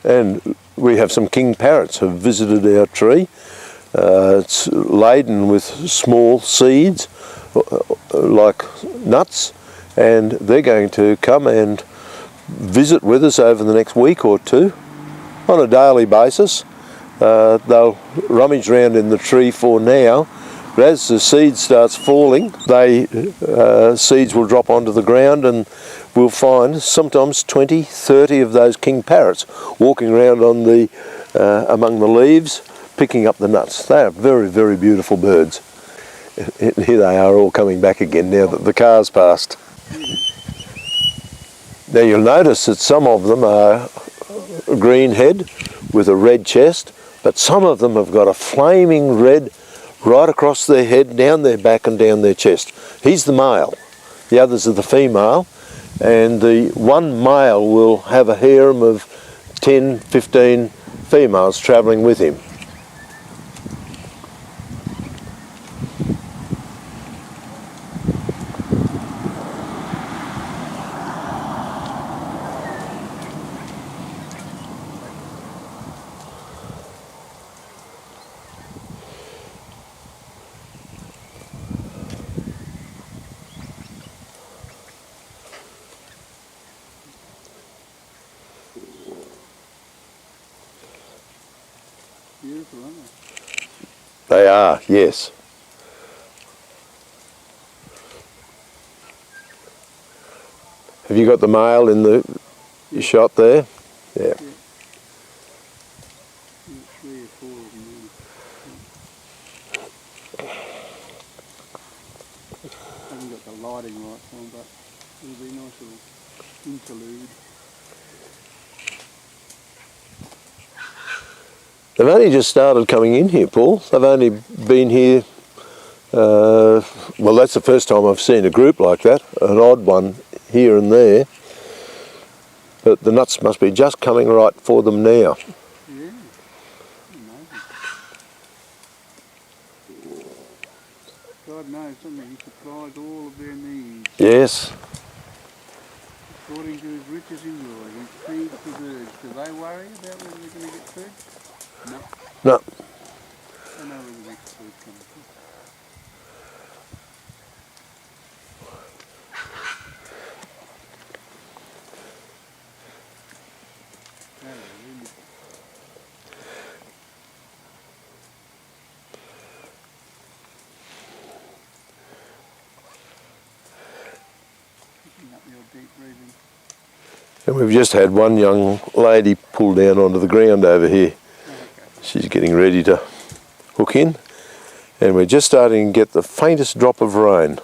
And we have some king parrots who have visited our tree. It's laden with small seeds, like nuts, and they're going to come and visit with us over the next week or two on a daily basis. They'll rummage around in the tree for now, but as the seed starts falling, seeds will drop onto the ground, and we'll find sometimes 20, 30 of those king parrots walking around on among the leaves, picking up the nuts. They are very, very beautiful birds. And here they are all coming back again now that the car's passed. Now you'll notice that some of them are green head with a red chest, but some of them have got a flaming red right across their head, down their back and down their chest. He's the male, the others are the female, and the one male will have a harem of 10, 15 females travelling with him. Beautiful, aren't They are, yes. Have you got the male in the shot there? Yeah. 3 or 4 of them. I haven't got the lighting right on, but it'll be a nice little interlude. They've only just started coming in here, Paul. They've only been here, well, that's the first time I've seen a group like that, an odd one here and there. But the nuts must be just coming right for them now. Yeah, amazing. God knows, doesn't he? He supplies all of their needs. Yes. According to his riches in glory, he feeds the birds. Do they worry about whether they're going to get food? No. No. I know where the next food comes from. Hallelujah. Picking up your deep breathing. And we've just had one young lady pull down onto the ground over here. She's getting ready to hook in, and we're just starting to get the faintest drop of rain.